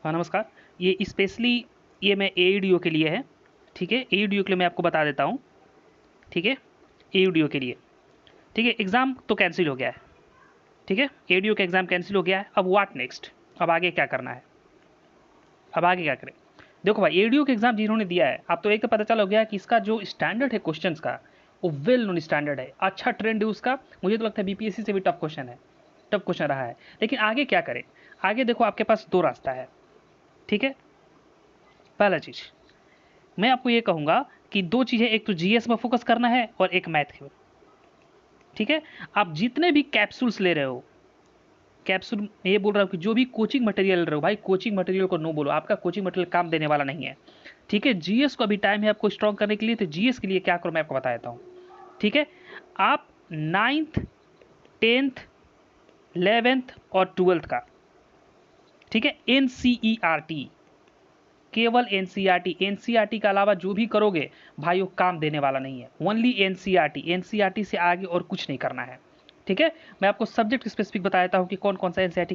हाँ नमस्कार। ये स्पेशली ये मैं AEDO के लिए है। ठीक है, AEDO के लिए मैं आपको बता देता हूँ। ठीक है, AEDO के लिए ठीक है, एग्ज़ाम तो कैंसिल हो गया है। ठीक है, AEDO का एग्ज़ाम कैंसिल हो गया है। अब व्हाट नेक्स्ट, अब आगे क्या करना है, अब आगे क्या करें। देखो भाई, AEDO का एग्ज़ाम जिन्होंने दिया है, अब तो एक तो पता चल हो गया कि इसका जो स्टैंडर्ड है क्वेश्चंस का, वो वेल नोन स्टैंडर्ड है, अच्छा ट्रेंड है उसका। मुझे तो लगता है BPSC से भी टफ क्वेश्चन है, टफ क्वेश्चन रहा है। लेकिन आगे क्या करें, आगे देखो आपके पास दो रास्ता है। ठीक है, पहला चीज़ मैं आपको ये कहूँगा कि दो चीज़ें, एक तो GS में फोकस करना है और एक मैथ में। ठीक है, आप जितने भी कैप्सूल्स ले रहे हो, कैप्सूल ये बोल रहा हूँ कि जो भी कोचिंग मटेरियल ले रहे हो भाई, कोचिंग मटेरियल को नो बोलो, आपका कोचिंग मटेरियल काम देने वाला नहीं है। ठीक है, GS को अभी टाइम है आपको स्ट्रॉन्ग करने के लिए, तो GS के लिए क्या करो मैं आपको बता देता हूँ। ठीक है, आप 9th 10th 11th और 12th का, ठीक है, NCERT, केवल एनसीईआरटी के अलावा जो भी करोगे भाई वो काम देने वाला नहीं है। ओनली एनसीईआरटी से आगे और कुछ नहीं करना है। ठीक है, मैं आपको सब्जेक्ट स्पेसिफिक बता देता हूँ कि कौन कौन सा एनसीईआरटी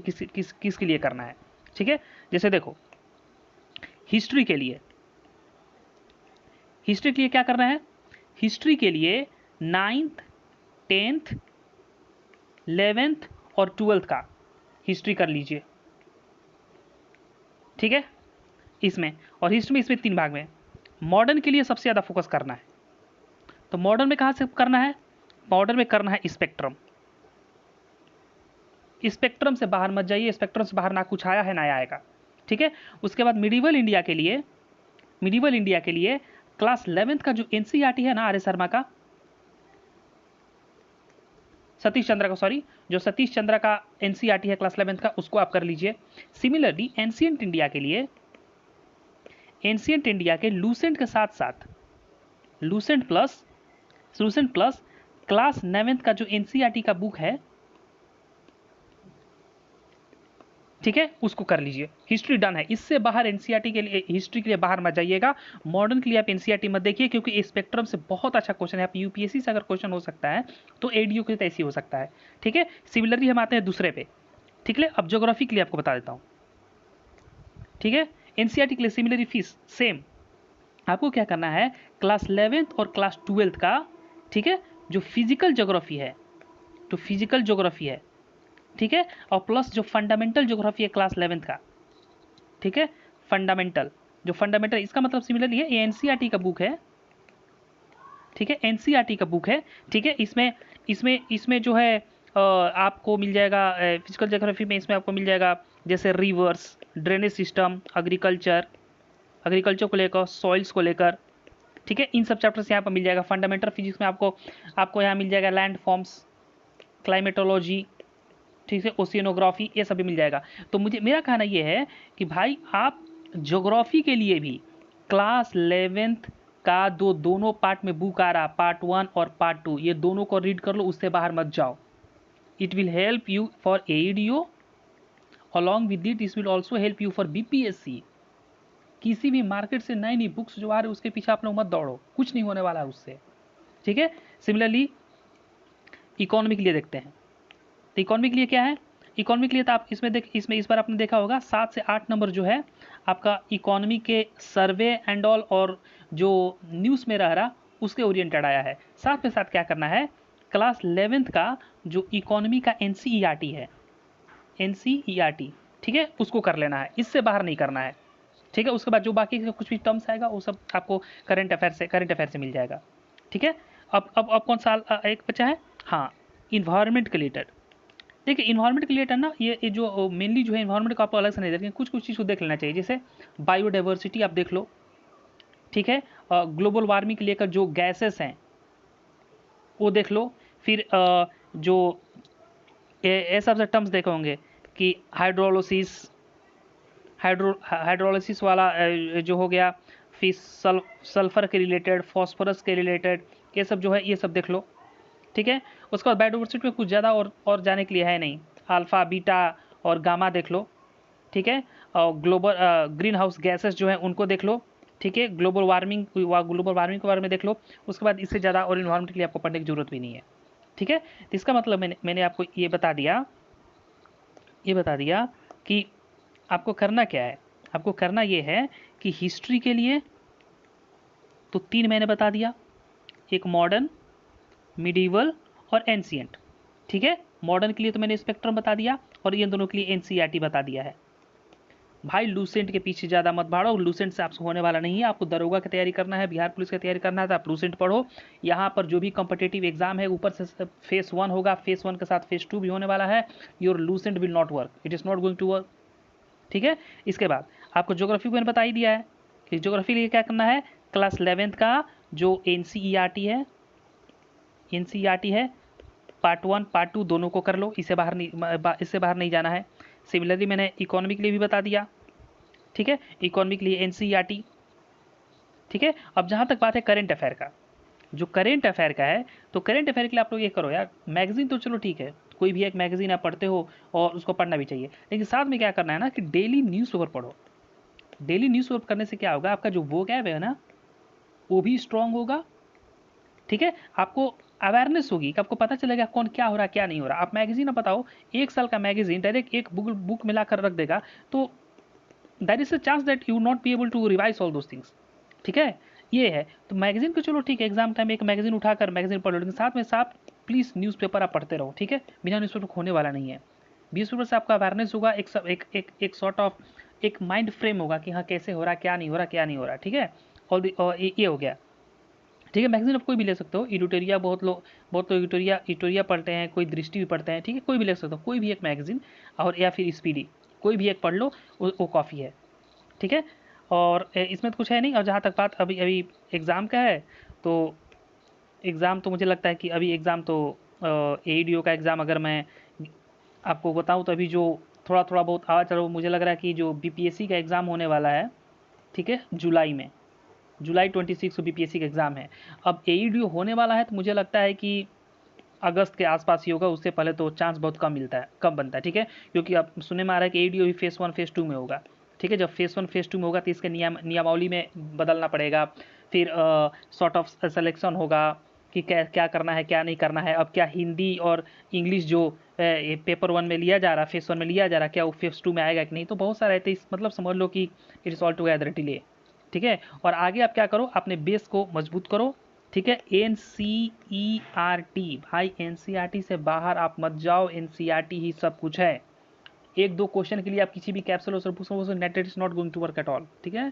किसके लिए करना है। ठीक है, जैसे देखो हिस्ट्री के लिए, हिस्ट्री के लिए क्या करना है, हिस्ट्री के लिए 9th 10th 11th और 12th का हिस्ट्री कर लीजिए। ठीक है, इसमें और हिस्ट्री में इसमें तीन भाग में। मॉडर्न के लिए सबसे ज़्यादा फोकस करना है, तो मॉडर्न में कहाँ से करना है, मॉडर्न में करना है स्पेक्ट्रम। स्पेक्ट्रम से बाहर मत जाइए, स्पेक्ट्रम से बाहर ना कुछ आया है ना आएगा। ठीक है, उसके बाद मिडिवल इंडिया के लिए, मिडिवल इंडिया के लिए क्लास 11th का जो NCERT है ना, आर्य शर्मा का, सतीश चंद्र का, सॉरी, जो सतीश चंद्र का NCERT है क्लास 11th का, उसको आप कर लीजिए। सिमिलरली एंशिएंट इंडिया के लिए, एंशिएंट इंडिया के लूसेंट के साथ साथ लूसेंट प्लस क्लास 9th का जो NCERT का बुक है, ठीक है, उसको कर लीजिए। हिस्ट्री डन है, इससे बाहर NCERT के लिए, हिस्ट्री के लिए बाहर मत जाइएगा। मॉडर्न के लिए आप NCERT मत देखिए, क्योंकि स्पेक्ट्रम से बहुत अच्छा क्वेश्चन है। आप UPSC से अगर क्वेश्चन हो सकता है तो ADO के लिए ऐसे ही हो सकता है। ठीक है, सिमिलरली हम आते हैं दूसरे पे। ठीक है, अब ज्योग्राफी के लिए आपको बता देता हूँ। ठीक है, NCERT के लिए सिमिलरली फीस सेम, आपको क्या करना है, क्लास 11th और क्लास 12th का, ठीक है, जो फिजिकल ज्योग्राफी है, तो फिजिकल ज्योग्राफी है, ठीक है, और प्लस जो फंडामेंटल ज्योग्राफी है क्लास 11th का, ठीक है, फंडामेंटल, जो फंडामेंटल, इसका मतलब सिमिलरली है, ये NCERT का बुक है। ठीक है, NCERT का बुक है। ठीक है, इसमें इसमें इसमें जो है आपको मिल जाएगा फिजिकल ज्योग्राफी में, इसमें आपको मिल जाएगा जैसे reverse, drainage system, agriculture, agriculture को लेकर, सॉइल्स को लेकर, ठीक है, इन सब चैप्टर्स यहाँ पर मिल जाएगा। फंडामेंटल फिजिक्स में आपको आपको यहाँ मिल जाएगा लैंड फॉर्म्स, क्लाइमेटोलॉजी, ठीक है, ओशियनोग्राफी, ये सब भी मिल जाएगा। तो मुझे, मेरा कहना ये है कि भाई आप ज्योग्राफी के लिए भी क्लास 11th का दोनों पार्ट में बुक आ रहा, पार्ट 1 और पार्ट 2, ये दोनों को रीड कर लो, उससे बाहर मत जाओ। It will help you for AEDO, along with it this will also help you for BPSC। किसी भी मार्केट से नई नई बुक्स जो आ रही है उसके पीछे आप लोग मत दौड़ो, कुछ नहीं होने वाला है उससे। ठीक है, सिमिलरली इकोनॉमी के लिए देखते हैं। तो इकोनॉमी के लिए क्या है, इकोनॉमी के लिए तो आप इसमें इस बार आपने देखा होगा 7 से 8 नंबर जो है आपका इकोनॉमी के सर्वे एंड ऑल और जो न्यूज़ में रह रहा उसके ओरिएंटेड आया है। साथ में साथ क्या करना है, क्लास 11th का जो इकोनॉमी का NCERT है, NCERT, ठीक है, उसको कर लेना है, इससे बाहर नहीं करना है। ठीक है, उसके बाद जो बाकी का कुछ भी टर्म्स आएगा वो सब आपको करंट अफेयर से मिल जाएगा। ठीक है, अब कौन सा एक बचा है, हाँ, इन्वायरमेंट के रिलेटेड। देखिए इन्वायरमेंट के रिलेटेड ना, ये जो मेनली जो है इन्वायरमेंट को आपको अलग से नहीं देखेंगे, कुछ कुछ चीज़ को देख लेना चाहिए, जैसे बायोडाइवर्सिटी आप देख लो। ठीक है, ग्लोबल वार्मिंग के लेकर जो गैसेस हैं वो देख लो। फिर जो ये सब से टर्म्स देखे होंगे कि हाइड्रोलिसिस वाला जो हो गया, फिर सल्फर के रिलेटेड, फॉस्फोरस के रिलेटेड, ये सब जो है ये सब देख लो। ठीक है, उसके बाद बायोडाइवर्सिटी में कुछ ज़्यादा और जाने के लिए है नहीं, अल्फ़ा बीटा और गामा देख लो। ठीक है, और ग्लोबल ग्रीन हाउस गैसेस जो है उनको देख लो। ठीक है, ग्लोबल वार्मिंग के बारे में देख लो। उसके बाद इससे ज़्यादा और इन्वायरमेंट के लिए आपको पढ़ने की जरूरत भी नहीं है। ठीक है, तो इसका मतलब मैंने आपको ये बता दिया कि आपको करना क्या है। आपको करना ये है कि हिस्ट्री के लिए तो 3 मैंने बता दिया, एक मॉडर्न, मिडीवल और एंशिएंट। ठीक है, मॉडर्न के लिए तो मैंने स्पेक्ट्रम बता दिया और ये दोनों के लिए एनसीईआरटी बता दिया है। भाई लूसेंट के पीछे ज़्यादा मत भाड़ो, लूसेंट से आपसे होने वाला नहीं है। आपको दरोगा की तैयारी करना है, बिहार पुलिस की तैयारी करना है तो आप लूसेंट पढ़ो। यहाँ पर जो भी कॉम्पिटेटिव एग्जाम है ऊपर से फेस 1 होगा, फेस 1 के साथ फेस 2 भी होने वाला है। Your lucent will not work, it is not going to work. ठीक है, इसके बाद आपको ज्योग्राफी को मैंने बता ही दिया है कि ज्योग्राफी लिए क्या करना है। क्लास 11th का जो एनसीईआरटी है पार्ट 1 पार्ट 2 दोनों को कर लो, इससे बाहर नहीं जाना है। सिमिलरली मैंने इकोनॉमी के लिए भी बता दिया। ठीक है, इकोनॉमी के लिए एनसीईआरटी। ठीक है, अब जहाँ तक बात है करेंट अफेयर का, जो करेंट अफेयर का है तो करेंट अफेयर के लिए आप लोग ये करो यार, मैगजीन तो चलो ठीक है, कोई भी एक मैगजीन आप पढ़ते हो और उसको पढ़ना भी चाहिए, लेकिन साथ में क्या करना है ना कि डेली न्यूज़पेपर पढ़ो। डेली न्यूज़पेपर करने से क्या होगा, आपका जो वोकैब है ना वो भी स्ट्रांग होगा। ठीक है, आपको अवेयरनेस होगी कि आपको पता चलेगा कौन क्या हो रहा है क्या नहीं हो रहा। आप मैगजीन आप बताओ, 1 साल का मैगजीन डायरेक्ट एक बुक मिलाकर रख देगा तो that is a chance that you not be able to revise all those things. ठीक है, ये है तो मैगजीन को चलो ठीक है, एग्जाम टाइम एक मैगजीन उठाकर मैगजीन पढ़ लो, लेकिन साथ में साथ प्लीज़ न्यूज़पेपर आप पढ़ते रहो। ठीक है, बिना न्यूज़पेपर होने वाला नहीं है। न्यूज़पेपर से आपका अवेयरनेस होगा, एक सॉर्ट ऑफ एक माइंड फ्रेम होगा कि हाँ कैसे हो रहा क्या नहीं हो रहा क्या नहीं हो रहा। ठीक है, और ये हो गया। ठीक है, मैगजीन आप कोई भी ले सकते हो, एडिटोरिया बहुत लोग एडिटोरिया पढ़ते हैं, कोई दृष्टि भी पढ़ते हैं। ठीक है, कोई भी ले सकते हो, कोई भी एक मैगजीन और या फिर स्पीडी, कोई भी एक पढ़ लो, वो काफ़ी है। ठीक है, और इसमें तो कुछ है नहीं। और जहाँ तक बात अभी अभी एग्ज़ाम का है तो एग्ज़ाम तो मुझे लगता है कि अभी एग्ज़ाम तो एईडीओ का एग्ज़ाम अगर मैं आपको बताऊँ तो अभी जो थोड़ा थोड़ा बहुत आवा चलो, मुझे लग रहा है कि जो बीपीएससी का एग्ज़ाम होने वाला है, ठीक है, जुलाई में, जुलाई 26 को बीपीएससी का एग्ज़ाम है। अब एईडीओ होने वाला है तो मुझे लगता है कि अगस्त के आसपास ही होगा, उससे पहले तो चांस बहुत कम बनता है। ठीक है, क्योंकि अब सुनने में आ रहा है कि एईडीओ भी फेस 1 फेस 2 में होगा। ठीक है, जब फेस 1 फेस 2 में होगा तो इसके नियमावली में बदलना पड़ेगा, फिर सॉर्ट ऑफ सिलेक्शन होगा कि क्या क्या करना है क्या नहीं करना है। अब क्या हिंदी और इंग्लिश जो पेपर 1 में लिया जा रहा, फेस 1 में लिया जा रहा, क्या वो फेस 2 में आएगा कि नहीं, तो बहुत सारे रहते, मतलब समझ लो कि it is all together delay. ठीक है, और आगे आप क्या करो, अपने बेस को मजबूत करो। ठीक है, एनसीईआरटी भाई, एनसीईआरटी से बाहर आप मत जाओ, एनसीईआरटी ही सब कुछ है। 1-2 क्वेश्चन के लिए आप किसी भी कैप्सूल और पूछो, net is not going to work at all. ठीक है,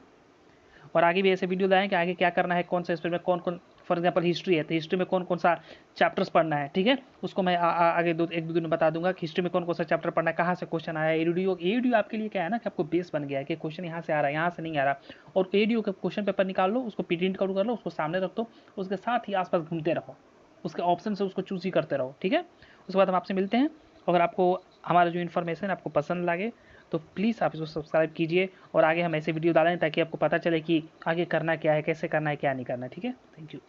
और आगे भी ऐसे वीडियो लाएँ कि आगे क्या करना है, कौन सा स्पेस में कौन कौन, फॉर एग्जाम्पल हिस्ट्री है तो हिस्ट्री में कौन कौन सा चैप्टर्स पढ़ना है। ठीक है, उसको मैं आगे 1-2 दिन में बता दूंगा कि हिस्ट्री में कौन कौन सा चैप्टर पढ़ना है, कहाँ से क्वेश्चन आया है। एडीओ आपके लिए क्या है ना कि आपको बेस बन गया है कि क्वेश्चन यहाँ से आ रहा है, यहाँ से नहीं आ रहा। और एडीओ का क्वेश्चन पेपर निकाल लो, उसको प्रिंट आउट कर लो, उसको सामने रख दो, उसके साथ ही आसपास घूमते रहो, उसके ऑप्शन से उसको चूज ही करते रहो। ठीक है, उसके बाद हम आपसे मिलते हैं। अगर आपको हमारा जो इन्फॉर्मेशन आपको पसंद लगे तो प्लीज़ आप इसको सब्सक्राइब कीजिए और आगे हम ऐसे वीडियो डालें ताकि आपको पता चले कि आगे करना क्या है, कैसे करना है, क्या नहीं करना है। ठीक है, थैंक यू।